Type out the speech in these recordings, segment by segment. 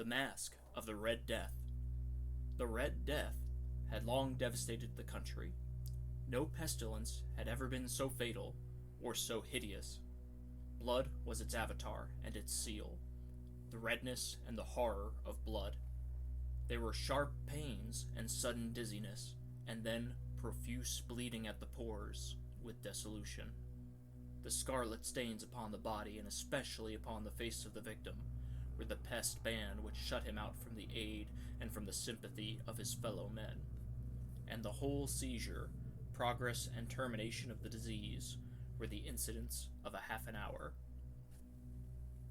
The Masque of the Red Death. The Red Death had long devastated the country. No pestilence had ever been so fatal or so hideous. Blood was its avatar and its seal, the redness and the horror of blood. There were sharp pains and sudden dizziness, and then profuse bleeding at the pores, with dissolution. The scarlet stains upon the body, and especially upon the face of the victim, were the pest band which shut him out from the aid and from the sympathy of his fellow men. And the whole seizure, progress, and termination of the disease were the incidents of a half an hour.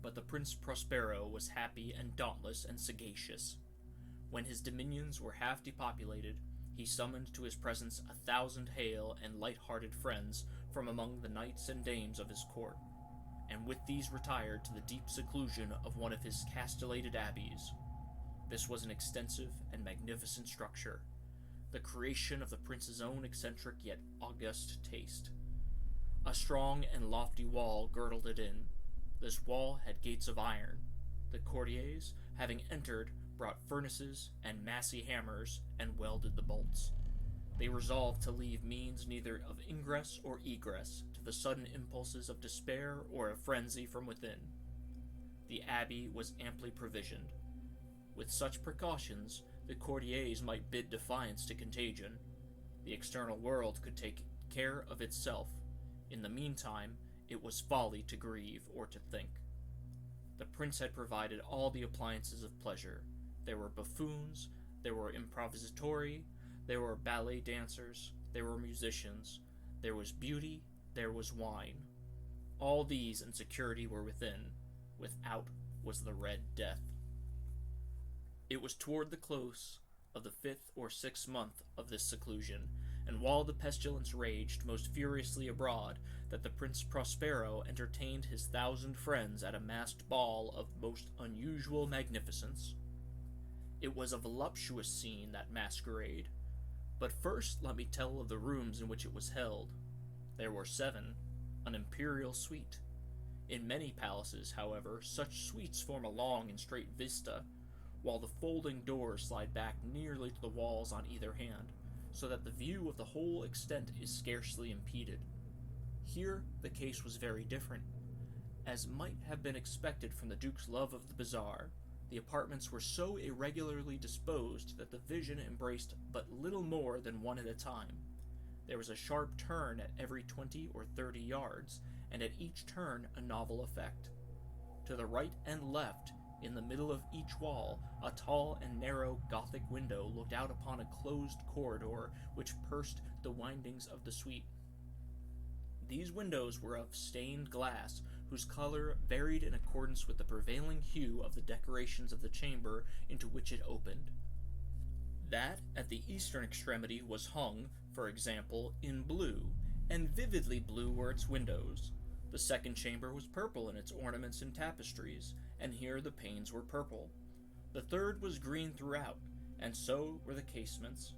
But the Prince Prospero was happy and dauntless and sagacious. When his dominions were half depopulated, he summoned to his presence 1,000 hale and light-hearted friends from among the knights and dames of his court, and with these retired to the deep seclusion of one of his castellated abbeys. This was an extensive and magnificent structure, the creation of the prince's own eccentric yet august taste. A strong and lofty wall girdled it in. This wall had gates of iron. The courtiers, having entered, brought furnaces and massy hammers and welded the bolts. They resolved to leave means neither of ingress or egress to the sudden impulses of despair or of frenzy from within. The abbey was amply provisioned. With such precautions, the courtiers might bid defiance to contagion. The external world could take care of itself. In the meantime, it was folly to grieve or to think. The prince had provided all the appliances of pleasure. There were buffoons, there were improvisatori, there were ballet dancers, there were musicians, there was beauty, there was wine. All these and security were within. Without was the Red Death. It was toward the close of the 5th or 6th month of this seclusion, and while the pestilence raged most furiously abroad, that the Prince Prospero entertained his 1,000 friends at a masked ball of most unusual magnificence. It was a voluptuous scene, that masquerade. But first let me tell of the rooms in which it was held. There were 7, an imperial suite. In many palaces, however, such suites form a long and straight vista, while the folding doors slide back nearly to the walls on either hand, so that the view of the whole extent is scarcely impeded. Here the case was very different. As might have been expected from the Duke's love of the bizarre, the apartments were so irregularly disposed that the vision embraced but little more than one at a time. There was a sharp turn at every 20 or 30 yards, and at each turn a novel effect. To the right and left, in the middle of each wall, a tall and narrow Gothic window looked out upon a closed corridor which pursed the windings of the suite. These windows were of stained glass, whose color varied in accordance with the prevailing hue of the decorations of the chamber into which it opened. That at the eastern extremity was hung, for example, in blue, and vividly blue were its windows. The second chamber was purple in its ornaments and tapestries, and here the panes were purple. The third was green throughout, and so were the casements.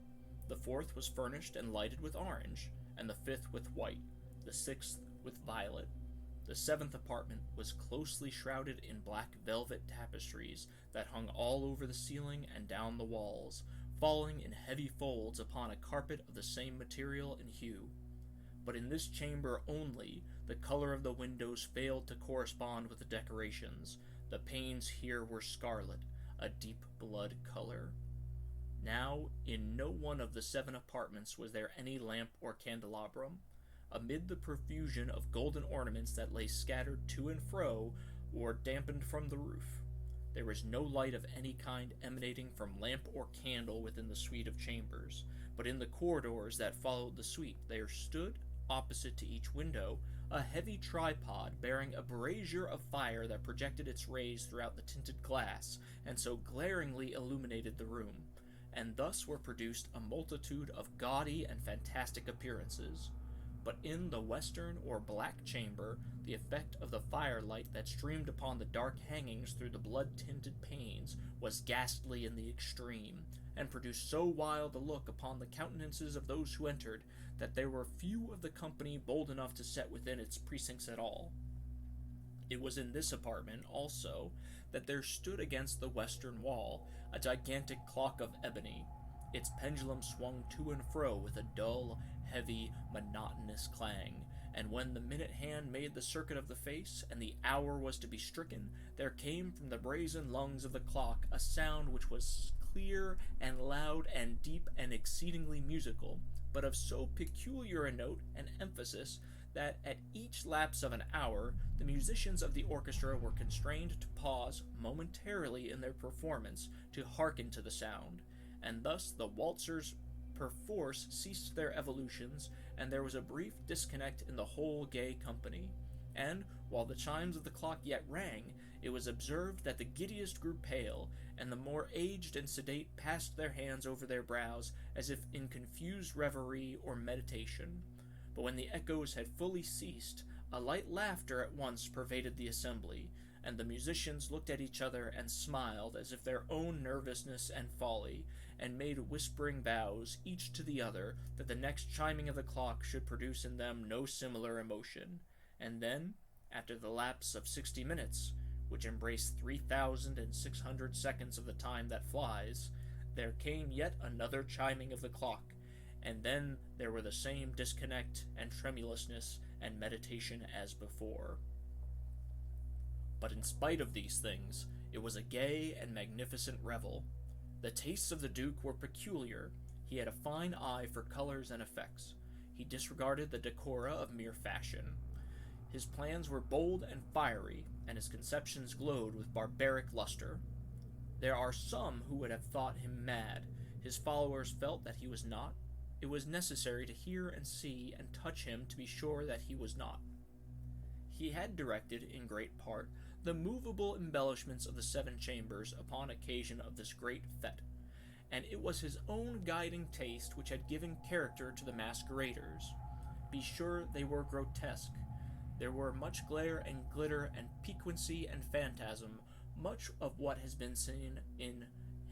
The fourth was furnished and lighted with orange, and the fifth with white, the sixth with violet. The 7th apartment was closely shrouded in black velvet tapestries that hung all over the ceiling and down the walls, falling in heavy folds upon a carpet of the same material and hue. But in this chamber only, the color of the windows failed to correspond with the decorations. The panes here were scarlet, a deep blood color. Now, in no one of the 7 apartments was there any lamp or candelabrum. Amid the profusion of golden ornaments that lay scattered to and fro, or dampened from the roof, there was no light of any kind emanating from lamp or candle within the suite of chambers, but in the corridors that followed the suite there stood, opposite to each window, a heavy tripod bearing a brazier of fire that projected its rays throughout the tinted glass, and so glaringly illuminated the room, and thus were produced a multitude of gaudy and fantastic appearances. But in the western or black chamber, the effect of the firelight that streamed upon the dark hangings through the blood-tinted panes was ghastly in the extreme, and produced so wild a look upon the countenances of those who entered, that there were few of the company bold enough to set within its precincts at all. It was in this apartment, also, that there stood against the western wall a gigantic clock of ebony. Its pendulum swung to and fro with a dull, heavy, monotonous clang, and when the minute hand made the circuit of the face, and the hour was to be stricken, there came from the brazen lungs of the clock a sound which was clear and loud and deep and exceedingly musical, but of so peculiar a note and emphasis that at each lapse of an hour the musicians of the orchestra were constrained to pause momentarily in their performance to hearken to the sound, and thus the waltzers perforce ceased their evolutions, and there was a brief disconnect in the whole gay company. And, while the chimes of the clock yet rang, it was observed that the giddiest grew pale, and the more aged and sedate passed their hands over their brows, as if in confused reverie or meditation. But when the echoes had fully ceased, a light laughter at once pervaded the assembly, and the musicians looked at each other and smiled as if their own nervousness and folly, and made whispering vows, each to the other, that the next chiming of the clock should produce in them no similar emotion. And then, after the lapse of 60 minutes, which embraced 3,600 seconds of the time that flies, there came yet another chiming of the clock, and then there were the same disconnect and tremulousness and meditation as before. But in spite of these things, it was a gay and magnificent revel. The tastes of the Duke were peculiar. He had a fine eye for colors and effects. He disregarded the decora of mere fashion. His plans were bold and fiery, and his conceptions glowed with barbaric luster. There are some who would have thought him mad. His followers felt that he was not. It was necessary to hear and see and touch him to be sure that he was not. He had directed, in great part, the movable embellishments of the 7 chambers upon occasion of this great fete, and it was his own guiding taste which had given character to the masqueraders. Be sure they were grotesque. There were much glare and glitter and piquancy and phantasm, much of what has been seen in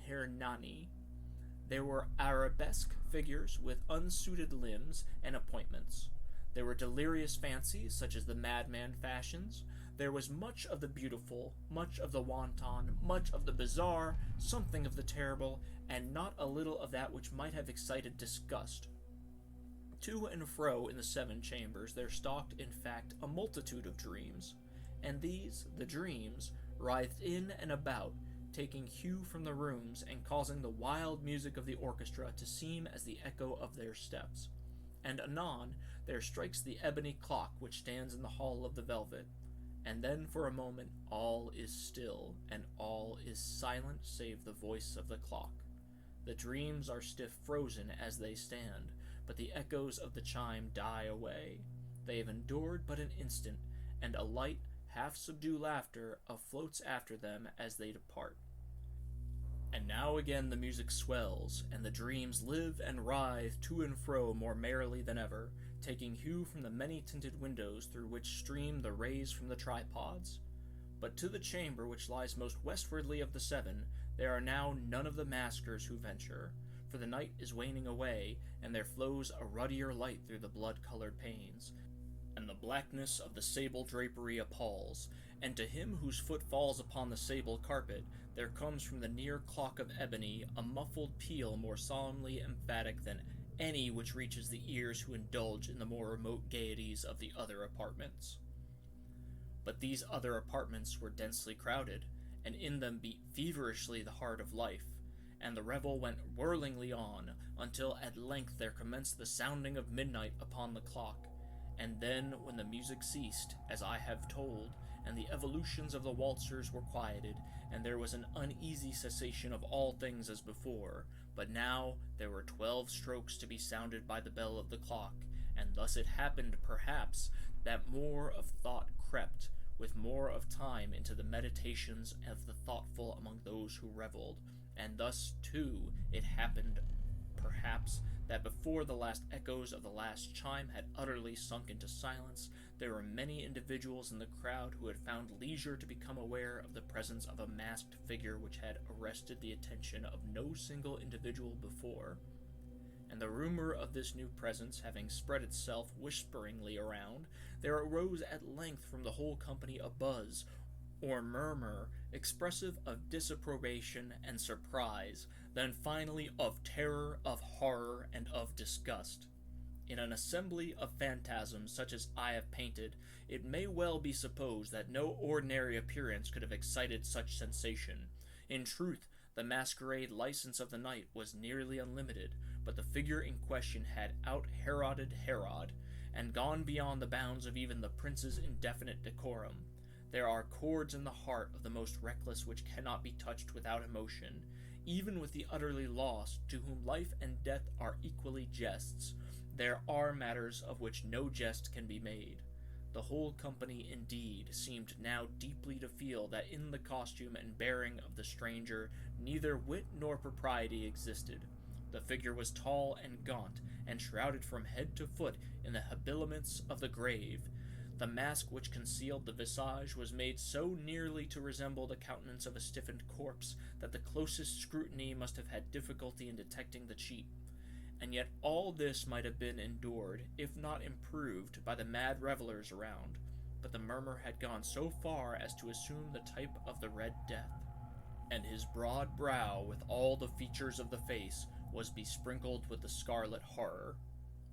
Hernani. There were arabesque figures with unsuited limbs and appointments. There were delirious fancies, such as the madman fashions. There was much of the beautiful, much of the wanton, much of the bizarre, something of the terrible, and not a little of that which might have excited disgust. To and fro in the 7 chambers there stalked, in fact, a multitude of dreams, and these, the dreams, writhed in and about, taking hue from the rooms and causing the wild music of the orchestra to seem as the echo of their steps. And anon there strikes the ebony clock which stands in the hall of the velvet, and then for a moment all is still, and all is silent save the voice of the clock. The dreams are stiff frozen as they stand, but the echoes of the chime die away. They have endured but an instant, and a light, half-subdued laughter afloats after them as they depart. And now again the music swells, and the dreams live and writhe to and fro more merrily than ever, taking hue from the many-tinted windows through which stream the rays from the tripods. But to the chamber which lies most westwardly of the 7, there are now none of the maskers who venture, for the night is waning away, and there flows a ruddier light through the blood-colored panes, and the blackness of the sable drapery appalls, and to him whose foot falls upon the sable carpet, there comes from the near clock of ebony a muffled peal more solemnly emphatic than any which reaches the ears who indulge in the more remote gaieties of the other apartments. But these other apartments were densely crowded, and in them beat feverishly the heart of life, and the revel went whirlingly on, until at length there commenced the sounding of midnight upon the clock, and then, when the music ceased, as I have told, and the evolutions of the waltzers were quieted, and there was an uneasy cessation of all things as before, but now there were 12 strokes to be sounded by the bell of the clock, and thus it happened, perhaps, that more of thought crept, with more of time, into the meditations of the thoughtful among those who revelled, and thus, too, it happened, perhaps, that before the last echoes of the last chime had utterly sunk into silence, there were many individuals in the crowd who had found leisure to become aware of the presence of a masked figure which had arrested the attention of no single individual before. And the rumor of this new presence having spread itself whisperingly around, there arose at length from the whole company a buzz, or murmur, expressive of disapprobation and surprise, then finally of terror, of horror, and of disgust. In an assembly of phantasms such as I have painted, it may well be supposed that no ordinary appearance could have excited such sensation. In truth, the masquerade license of the night was nearly unlimited, but the figure in question had out-Heroded Herod, and gone beyond the bounds of even the prince's indefinite decorum. There are chords in the heart of the most reckless which cannot be touched without emotion, even with the utterly lost, to whom life and death are equally jests. There are matters of which no jest can be made. The whole company, indeed, seemed now deeply to feel that in the costume and bearing of the stranger neither wit nor propriety existed. The figure was tall and gaunt, and shrouded from head to foot in the habiliments of the grave. The mask which concealed the visage was made so nearly to resemble the countenance of a stiffened corpse that the closest scrutiny must have had difficulty in detecting the cheat. And yet all this might have been endured, if not improved, by the mad revelers around, but the murmur had gone so far as to assume the type of the Red Death, and his broad brow, with all the features of the face, was besprinkled with the scarlet horror.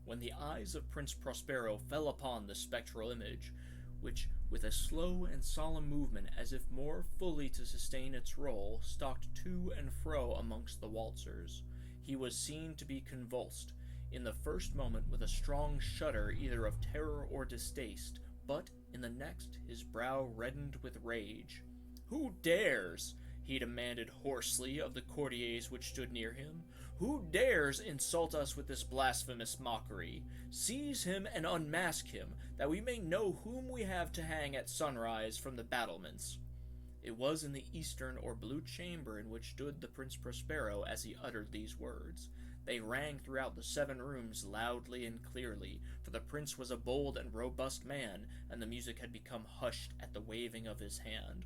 When the eyes of Prince Prospero fell upon the spectral image, which, with a slow and solemn movement, as if more fully to sustain its role, stalked to and fro amongst the waltzers, he was seen to be convulsed, in the first moment with a strong shudder either of terror or distaste, but, in the next, his brow reddened with rage. "Who dares?" he demanded hoarsely of the courtiers which stood near him. "Who dares insult us with this blasphemous mockery? Seize him and unmask him, that we may know whom we have to hang at sunrise from the battlements." It was in the eastern or blue chamber in which stood the Prince Prospero as he uttered these words. They rang throughout the 7 rooms loudly and clearly, for the prince was a bold and robust man, and the music had become hushed at the waving of his hand.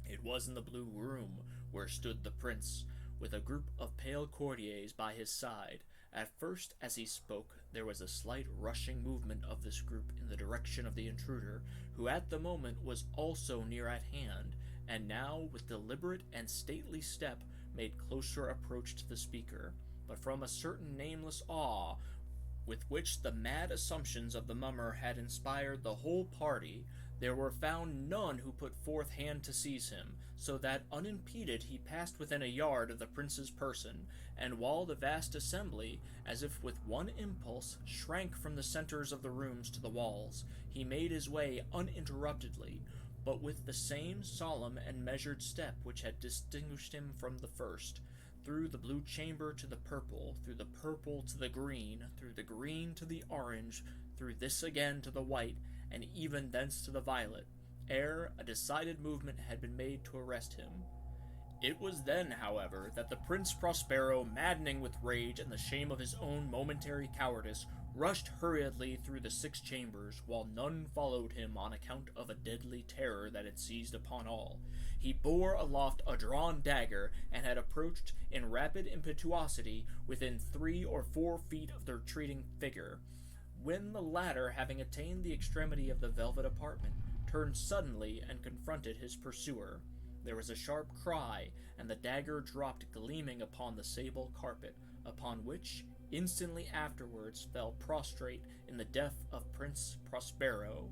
It was in the blue room where stood the prince, with a group of pale courtiers by his side. At first, as he spoke, there was a slight rushing movement of this group in the direction of the intruder, who at the moment was also near at hand, and now, with deliberate and stately step, made closer approach to the speaker. But from a certain nameless awe, with which the mad assumptions of the mummer had inspired the whole party, there were found none who put forth hand to seize him, so that unimpeded he passed within a yard of the prince's person, and while the vast assembly, as if with one impulse, shrank from the centers of the rooms to the walls, he made his way uninterruptedly, but with the same solemn and measured step which had distinguished him from the first, through the blue chamber to the purple, through the purple to the green, through the green to the orange, through this again to the white, and even thence to the violet, ere a decided movement had been made to arrest him. It was then, however, that the Prince Prospero, maddening with rage and the shame of his own momentary cowardice, rushed hurriedly through the 6 chambers, while none followed him on account of a deadly terror that had seized upon all. He bore aloft a drawn dagger, and had approached, in rapid impetuosity, within 3 or 4 feet of the retreating figure, when the latter, having attained the extremity of the velvet apartment, turned suddenly and confronted his pursuer. There was a sharp cry, and the dagger dropped gleaming upon the sable carpet, upon which, instantly afterwards, fell prostrate in the death of Prince Prospero.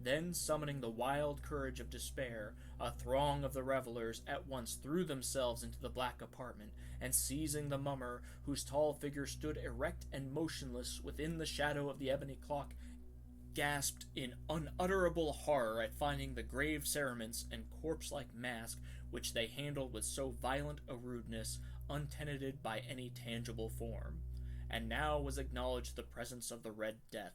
Then, summoning the wild courage of despair, a throng of the revelers at once threw themselves into the black apartment, and seizing the mummer, whose tall figure stood erect and motionless within the shadow of the ebony clock, gasped in unutterable horror at finding the grave cerements and corpse-like mask, which they handled with so violent a rudeness, untenanted by any tangible form. And now was acknowledged the presence of the Red Death.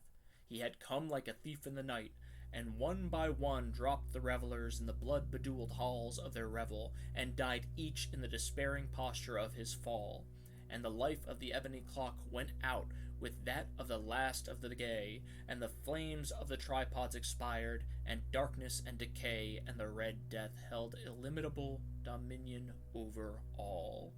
He had come like a thief in the night, and one by one dropped the revelers in the blood-bedewled halls of their revel, and died each in the despairing posture of his fall. And the life of the ebony clock went out with that of the last of the gay, and the flames of the tripods expired, and darkness and decay and the Red Death held illimitable dominion over all.